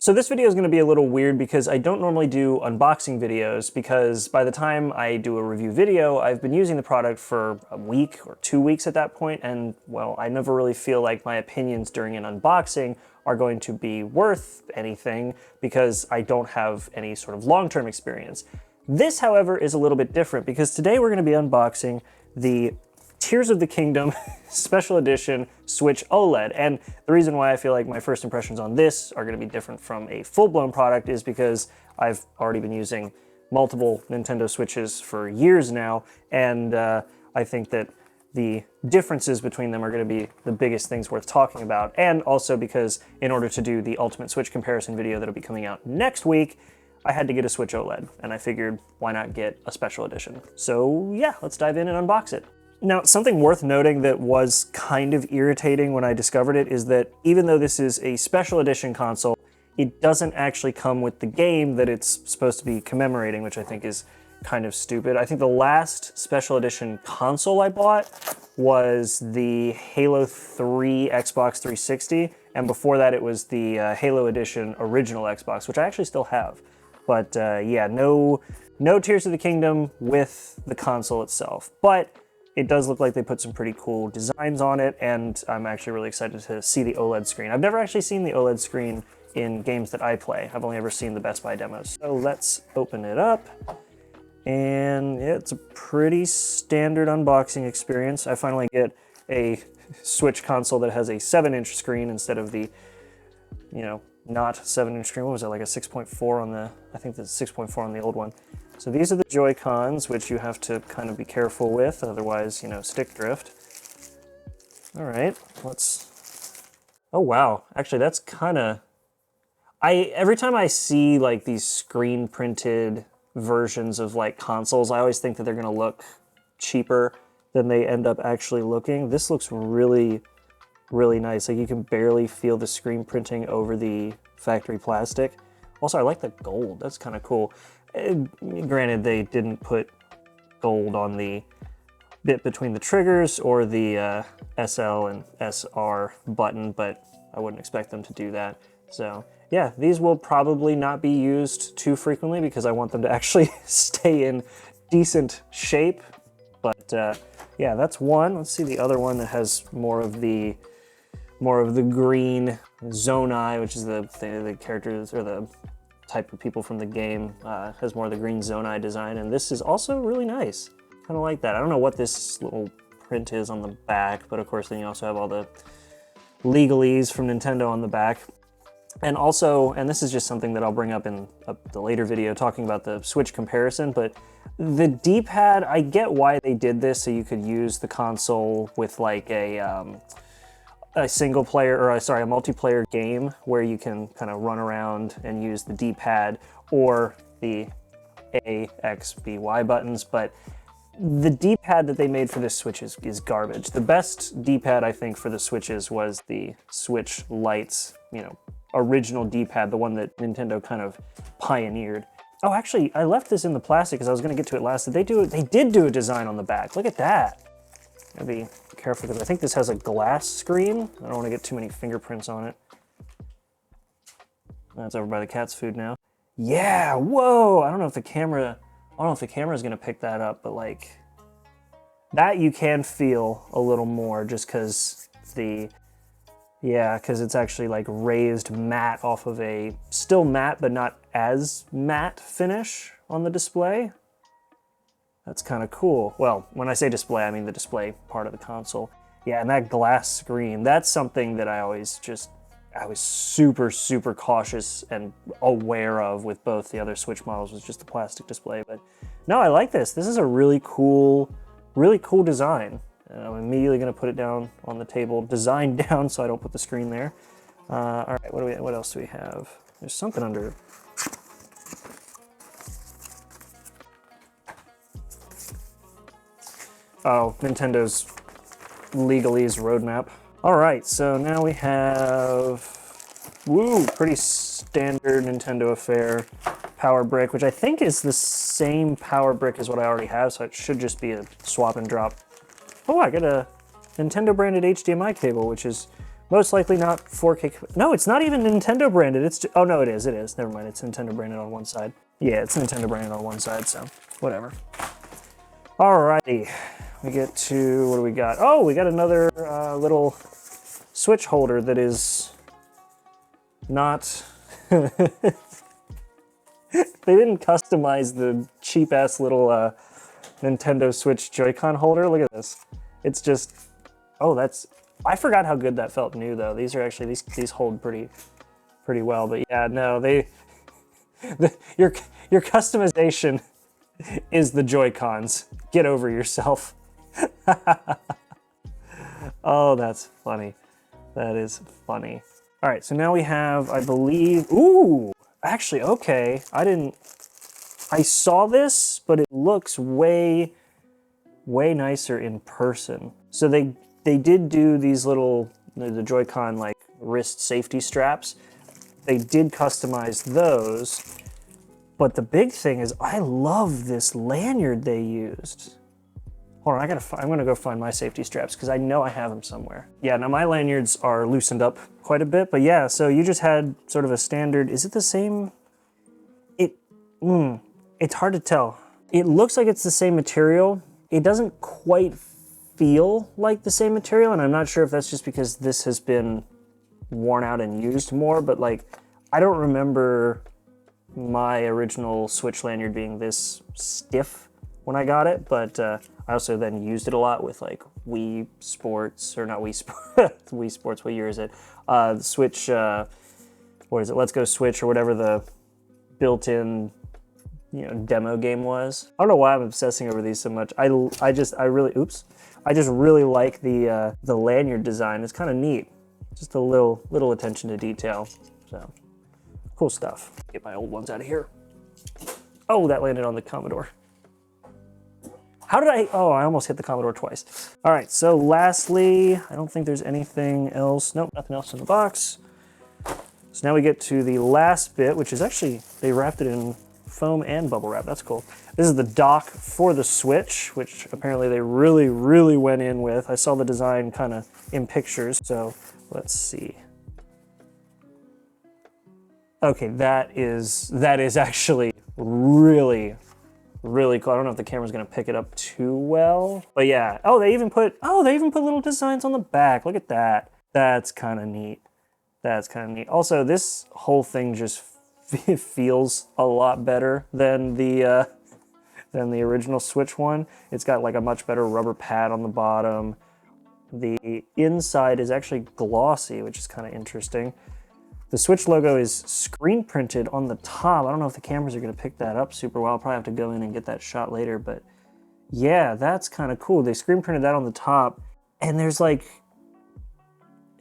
So this video is going to be a little weird because I don't normally do unboxing videos, because by the time I do a review video, I've been using the product for a week or 2 weeks at that point, and well, I never really feel like my opinions during an unboxing are going to be worth anything because I don't have any sort of long-term experience. This, however, is a little bit different because today we're going to be unboxing the Tears of the Kingdom Special Edition Switch OLED. And the reason why I feel like my first impressions on this are going to be different from a full-blown product is because I've already been using multiple Nintendo Switches for years now, and I think that the differences between them are going to be the biggest things worth talking about. And also because in order to do the Ultimate Switch comparison video that'll be coming out next week, I had to get a Switch OLED, and I figured why not get a special edition. So yeah, let's dive in and unbox it. Now, something worth noting that was kind of irritating when I discovered it is that even though this is a special edition console, it doesn't actually come with the game that it's supposed to be commemorating, which I think is kind of stupid. I think the last special edition console I bought was the Halo 3 Xbox 360, and before that it was the Halo Edition original Xbox, which I actually still have. But yeah, no Tears of the Kingdom with the console itself. But it does look like they put some pretty cool designs on it, and I'm actually really excited to see the OLED screen. I've never actually seen the OLED screen in games that I play. I've only ever seen the Best Buy demos. So let's open it up. And yeah, it's a pretty standard unboxing experience. I finally get a Switch console that has a 7-inch screen instead of the, you know, not 7-inch screen. What was it, like a 6.4 on the, I think that's 6.4 on the old one. So these are the Joy-Cons, which you have to kind of be careful with, otherwise, you know, stick drift. All right, let's, oh wow, actually that's kind of, every time I see like these screen printed versions of like consoles, I always think that they're gonna look cheaper than they end up actually looking. This looks really, really nice. Like you can barely feel the screen printing over the factory plastic. Also, I like the gold, that's kind of cool. Granted, they didn't put gold on the bit between the triggers or the SL and SR button, but I wouldn't expect them to do that. So yeah, these will probably not be used too frequently because I want them to actually stay in decent shape. But yeah, that's one. Let's see the other one that has more of the green Zonai, which is the characters or the type of people from the game, has more of the green Zonai design, and this is also really nice. Kind of like that. I don't know what this little print is on the back, but of course then you also have all the legalese from Nintendo on the back. And also, and this is just something that I'll bring up in the later video talking about the Switch comparison, but the D-pad, I get why they did this, so you could use the console with like a single player, or sorry, a multiplayer game where you can kind of run around and use the D-pad or the A, X, B, Y buttons, but the D-pad that they made for this Switch is garbage. The best D-pad, I think, for the Switches was the Switch Lite's, you know, original D-pad, the one that Nintendo kind of pioneered. Oh, actually, I left this in the plastic because I was going to get to it last. They did do a design on the back. Look at that. Gotta be careful because I think this has a glass screen. I don't want to get too many fingerprints on it. That's over by the cat's food now. Yeah, whoa! I don't know if the camera is gonna pick that up, but like that you can feel a little more just because because it's actually like raised matte off of a still matte but not as matte finish on the display. That's kind of cool. Well, when I say display, I mean the display part of the console. Yeah, and that glass screen, that's something that I was super, super cautious and aware of with both the other Switch models, was just the plastic display. But no, I like this. This is a really cool design. And I'm immediately gonna put it down on the table, design down so I don't put the screen there. All right, what else do we have? There's something under. Oh, Nintendo's legalese roadmap. All right, so now we have, pretty standard Nintendo affair power brick, which I think is the same power brick as what I already have, so it should just be a swap and drop. Oh, I got a Nintendo branded HDMI cable, which is Most likely not 4K. No, it's not even Nintendo branded. It's oh no, it is. It is. Never mind. It's Nintendo branded on one side. Yeah, it's Nintendo branded on one side. So whatever. Alrighty, we get to what do we got? Oh, we got another little Switch holder that is not. They didn't customize the cheap ass little Nintendo Switch Joy-Con holder. Look at this. It's just. Oh, that's. I forgot how good that felt new though. These are actually these hold pretty well. But yeah, no, your customization is the Joy-Cons. Get over yourself. Oh, that's funny. That is funny. All right, so now we have, I believe. Ooh, actually, okay. I saw this, but it looks way nicer in person. So they did do these little, the Joy-Con like wrist safety straps. They did customize those, but the big thing is I love this lanyard they used. Hold on, I'm gonna go find my safety straps because I know I have them somewhere. Yeah, now my lanyards are loosened up quite a bit, but yeah, so you just had sort of a standard, is it the same? It's hard to tell. It looks like it's the same material. It doesn't quite feel like the same material, and I'm not sure if that's just because this has been worn out and used more, but like, I don't remember my original Switch lanyard being this stiff when I got it, but I also then used it a lot with like Wii Sports, or not Wii Sports, Wii Sports, what year is it? Switch, what is it, Let's Go Switch, or whatever the built-in demo game was. I don't know why I'm obsessing over these so much. I just really like the lanyard design. It's kind of neat. Just a little attention to detail. So cool stuff. Get my old ones out of here. Oh, that landed on the Commodore. How did I? Oh, I almost hit the Commodore twice. All right, so lastly, I don't think there's anything else. Nope, nothing else in the box. So now we get to the last bit, which is actually, they wrapped it in foam and bubble wrap. That's cool. This is the dock for the Switch, which apparently they really went in with. I saw the design kind of in pictures, so let's see. Okay, that is actually really cool. I don't know if the camera's gonna pick it up too well, but yeah. Oh, they even put little designs on the back. Look at that. That's kind of neat. That's kind of neat. Also, this whole thing just feels a lot better than the original Switch one. It's got like a much better rubber pad on the bottom. The inside is actually glossy, which is kind of interesting. The Switch logo is screen printed on the top. I don't know if the cameras are going to pick that up super well. I'll probably have to go in and get that shot later, but yeah, that's kind of cool. They screen printed that on the top, and there's like,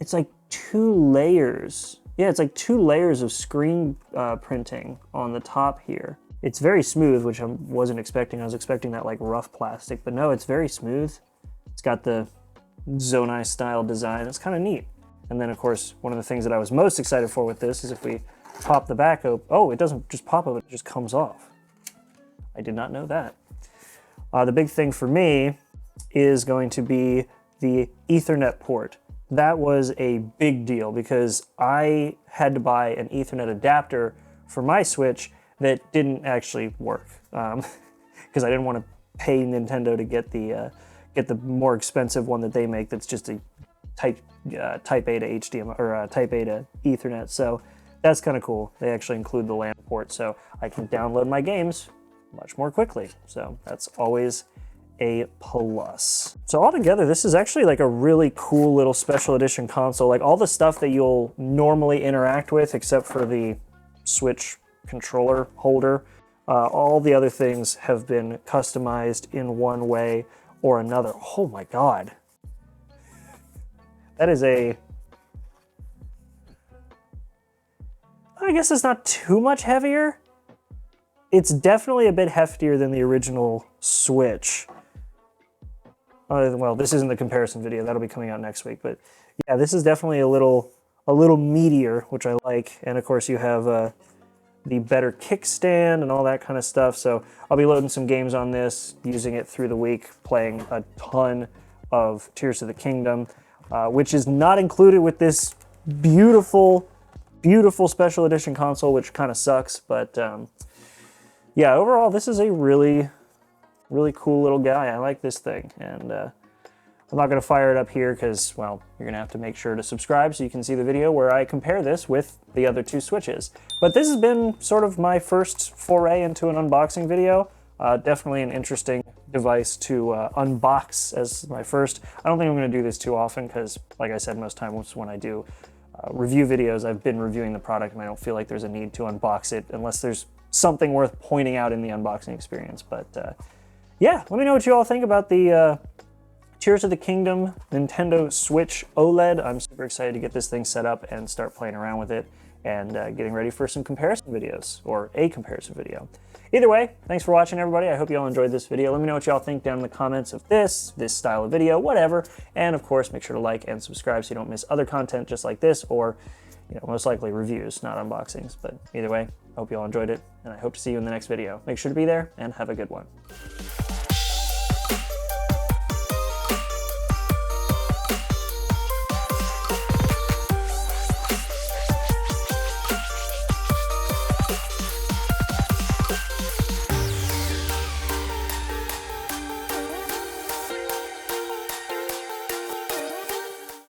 it's like 2 layers. Yeah, it's like 2 layers of screen printing on the top here. It's very smooth, which I wasn't expecting. I was expecting that like rough plastic, but no, it's very smooth. It's got the Zonai style design. It's kind of neat. And then of course, one of the things that I was most excited for with this is if we pop the back open, oh, it doesn't just pop open, it just comes off. I did not know that. The big thing for me is going to be the Ethernet port. That was a big deal because I had to buy an Ethernet adapter for my Switch that didn't actually work because I didn't want to pay Nintendo to get the more expensive one that they make. That's just a Type A to HDMI or Type A to Ethernet. So that's kind of cool. They actually include the LAN port, so I can download my games much more quickly. So that's always a plus. So altogether, this is actually like a really cool little special edition console. Like all the stuff that you'll normally interact with, except for the Switch controller holder, all the other things have been customized in one way or another. Oh my God. That is I guess it's not too much heavier. It's definitely a bit heftier than the original Switch. Well, this isn't the comparison video. That'll be coming out next week. But yeah, this is definitely a little meatier, which I like. And of course, you have the better kickstand and all that kind of stuff. So I'll be loading some games on this, using it through the week, playing a ton of Tears of the Kingdom. which is not included with this beautiful, beautiful special edition console, which kind of sucks. But yeah, overall, this is a really, really cool little guy. I like this thing, and I'm not going to fire it up here because, well, you're going to have to make sure to subscribe so you can see the video where I compare this with the other two Switches. But this has been sort of my first foray into an unboxing video. Definitely an interesting device to unbox as my first. I don't think I'm going to do this too often because, like I said, most times when I do review videos, I've been reviewing the product and I don't feel like there's a need to unbox it unless there's something worth pointing out in the unboxing experience. But yeah, let me know what you all think about the Tears of the Kingdom Nintendo Switch OLED. I'm super excited to get this thing set up and start playing around with it and getting ready for some comparison videos, or a comparison video. Either way, thanks for watching, everybody. I hope you all enjoyed this video. Let me know what y'all think down in the comments of this style of video, whatever. And of course, make sure to like and subscribe so you don't miss other content just like this, or most likely reviews, not unboxings. But either way, I hope you all enjoyed it, and I hope to see you in the next video. Make sure to be there, and have a good one.